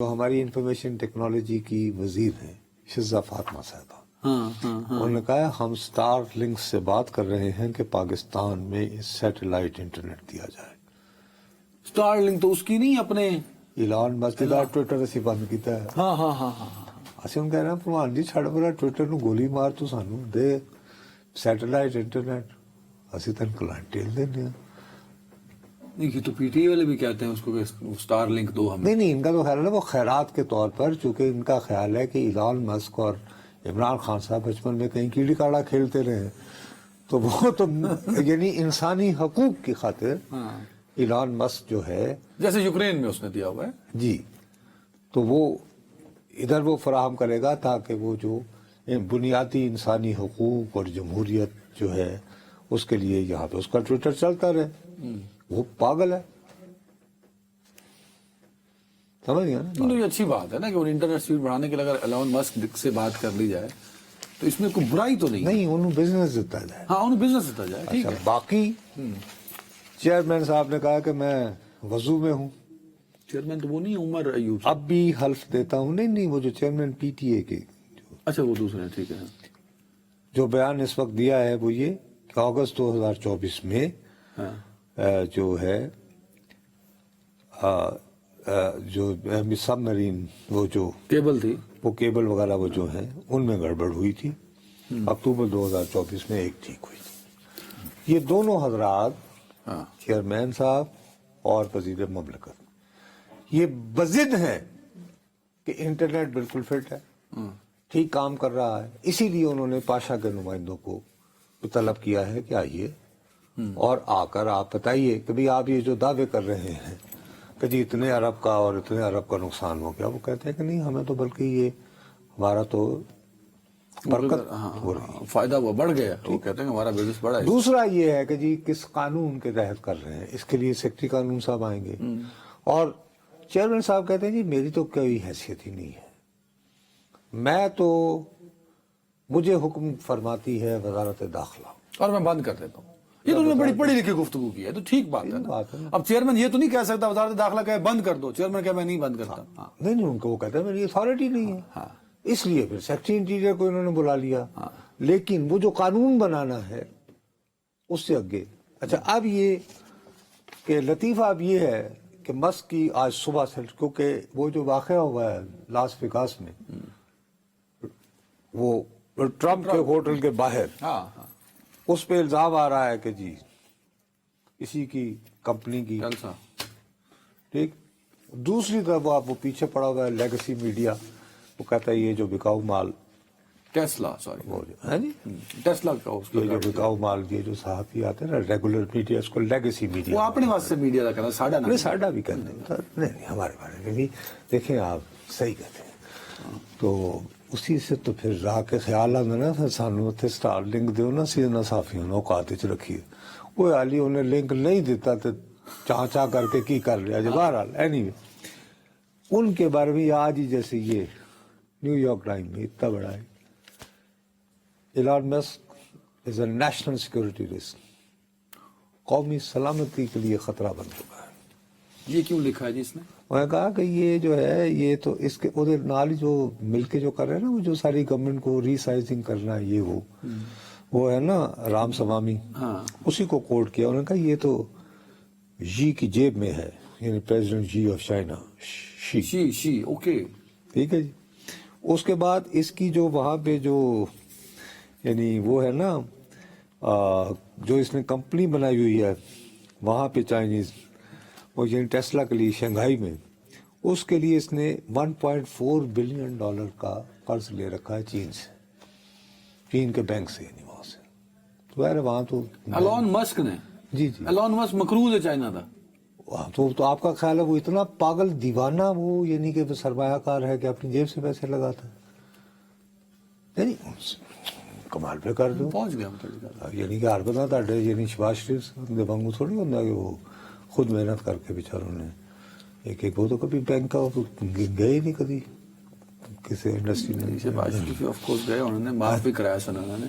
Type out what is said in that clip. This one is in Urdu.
تو ہماری انفارمیشن ٹیکنالوجی کی وزیر ہیں شزہ فاطمہ صاحبہ، انہوں نے کہا ہم اسٹار لنک سے بات کر رہے ہیں کہ پاکستان میں سیٹلائٹ انٹرنیٹ دیا جائے۔ اسٹار لنک تو اس کی نہیں اپنے ایلان مسک دا ٹویٹر اسی بند کیتا ہے۔ ہاں ਅਸੀਂ ਹੁਣ ਕਹਿ ਰਹੇ ਹਾਂ ਭਗਵਾਨ ਜੀ ਛੱਡ ਪਰਾ ਟਵਿੱਟਰ ਨੂੰ ਗੋਲੀ ਮਾਰ ਤੂੰ ਸਾਨੂੰ ਦੇ ਸੈਟੇਲਾਈਟ ਇੰਟਰਨੈਟ ਅਸੀਂ ਤੈਨੂੰ ਕਲਾਇੰਟ ਟੇਲ ਦਿੰਦੇ ہیں۔ یہ تو پی ٹی اے والے بھی کہتے ہیں اس کو کہ اسٹار لنک دو ہمیں۔ نہیں ان کا تو خیال ہے وہ خیرات کے طور پر، چونکہ ان کا خیال ہے کہ ایلان مسک اور عمران خان صاحب بچپن میں کہیں کیڑی کاڑا کھیلتے رہے تو وہ تو یعنی انسانی حقوق کی خاطر ایلان مسک جو ہے جیسے یوکرین میں اس نے دیا ہوا ہے جی، تو وہ ادھر وہ فراہم کرے گا تاکہ وہ جو بنیادی انسانی حقوق اور جمہوریت جو ہے اس کے لیے یہاں پہ اس کا ٹویٹر چلتا رہے۔ وہ پاگل ہے، سمجھ گیا نا؟ یہ اچھی بات ہے نا کہ وہ انٹرنیٹ سپیڈ بڑھانے کے لیے اگر ایلان مسک سے بات کر لی جائے تو اس میں کوئی برائی تو نہیں، انہوں بزنس دیتا جائے۔ ہاں انہوں بزنس دیتا جائے، ٹھیک ہے۔ باقی چیئرمین صاحب نے کہا کہ میں وضو میں ہوں۔ چیئرمین تو وہ نہیں عمر ایوب، اب بھی حلف دیتا ہوں، نہیں وہ جو چیئرمین پی ٹی اے کے اچھا وہ دوسرے، ٹھیک ہے۔ جو بیان اس وقت دیا ہے وہ یہ کہ اگست 2024 میں جو ہے جو سب مرین وہ جو کیبل تھی، وہ کیبل وغیرہ وہ جو ہیں ان میں گڑبڑ ہوئی تھی، اکتوبر 2024 میں ایک ٹھیک ہوئی تھی۔ یہ دونوں حضرات چیئرمین صاحب اور وزیر مملکت یہ بضد ہیں کہ انٹرنیٹ بالکل فٹ ہے، ٹھیک کام کر رہا ہے، اسی لیے انہوں نے پاشا کے نمائندوں کو طلب کیا ہے کہ آئیے اور آ کر آپ بتائیے کہ بھی آپ یہ جو دعوے کر رہے ہیں کہ جی اتنے ارب کا اور اتنے ارب کا نقصان ہو گیا، وہ کہتے ہیں کہ نہیں ہمیں تو بلکہ یہ ہمارا تو برکت ہو رہی ہے، فائدہ وہ بڑھ گیا، وہ کہتے ہیں ہمارا بزنس بڑا ہے۔ دوسرا یہ ہے کہ جی کس قانون کے تحت کر رہے ہیں، اس کے لیے سیکرٹری قانون صاحب آئیں گے، اور چیئرمین صاحب کہتے ہیں جی میری تو کوئی حیثیت ہی نہیں ہے، میں تو مجھے حکم فرماتی ہے وزارت داخلہ اور میں بند کر دیتا ہوں۔ یہ تو انہوں نے بڑی پڑھی لکھی گفتگو کی ہے، تو ٹھیک بات ہے نا۔ اب چیئرمین یہ تو نہیں کہہ سکتا وزارت داخلہ کہے بند کر دو، چیئرمین کہے میں نہیں بند کرتا۔ نہیں ان کو وہ کہتے ہیں میری اتھارٹی نہیں ہے، اس لیے پھر سیکرٹری انٹیریئر کو انہوں نے بلا لیا، لیکن وہ جو قانون بنانا ہے اس سے آگے۔ اچھا اب یہ کہ لطیفہ اب یہ ہے کہ مسک کی آج صبح سے، کیونکہ وہ جو واقعہ ہوا ہے لاس ویگاس میں، وہ ٹرمپ کے ہوٹل کے باہر، اس پہ الزام آ رہا ہے کہ جی اسی کی کمپنی کی، ٹھیک۔ دوسری طرف وہ پیچھے پڑا ہوا ہے لیگسی میڈیا، وہ کہتا ہے یہ جو بکاؤ مال ٹیسلا، سوری ہے جی ٹیسلا کا یہ جو بکاؤ مال یہ جو صحافی آتے ہیں نا ریگولر میڈیا، اس کو لیگسی میڈیا، وہ اپنے واسطے میڈیا کا کہنا ساڈا نہیں، ساڈا بھی کرتے ہیں، نہیں ہمارے بارے میں بھی دیکھیں آپ صحیح کہتے ہیں۔ تو اسی سے تو پھر راہ کے خیال آتا نا پھر سانو اتنے سٹار لنک دیو نا سیدنا صحافیوں نے اوقات چ رکھیے، وہ علی انہیں لنک نہیں دیتا تو چاہ کر کے کی کر لیا جی۔ بہرحال اینی وے ان کے بارے میں آج ہی جیسے یہ نیو یارک ٹائم میں اتنا بڑا ہے، ایلان مسک از اے نیشنل سیکورٹی رسک، قومی سلامتی کے لیے خطرہ بن چکا ہے۔ یہ کیوں لکھا ہے جی اس نے؟ میں نے کہا کہ یہ جو ہے یہ تو اس کے ادھر نال جو مل کے جو کر رہے ہیں نا، وہ جو ساری گورنمنٹ کو ری سائزنگ کرنا ہے، یہ وہ ہے نا رام سوامی، اسی کو کوٹ کیا، انہوں نے کہا یہ تو جی کی جیب میں ہے، یعنی president ji of China, Xi okay, ٹھیک ہے جی۔ اس کے بعد اس کی جو وہاں پہ جو یعنی وہ ہے نا جو اس نے کمپنی بنائی ہوئی ہے وہاں پہ چائنیز، وہ یعنی ٹیسلا کے لیے شنگھائی میں، اس کے لیے اس نے $1.4 بلین کا قرض لے رکھا ہے چین سے، چین کے بینک سے، یعنی وہاں سے۔ تو یار وہاں تو ایلان مسک نے، جی ایلان مسک مقروض ہے چائنا تھا، تو آپ کا خیال ہے وہ اتنا پاگل دیوانہ وہ یعنی کہ سرمایہ کار ہے کہ اپنی جیب سے پیسے لگاتا ہے؟ یعنی کمال پہ کر دو، پہنچ گیا یعنی کہ ہر بندہ تھے یعنی شباز شریف دے وانگو تھوڑی ہوتا کہ وہ خود محنت کر کے بیچاروں نے ایک وہ تو کبھی بینک کا گئے ہی نہیں کبھی کسی انڈسٹری میں، شباز شریف آف کورس گئے، انہوں نے معاف بھی کرایا سنا نے۔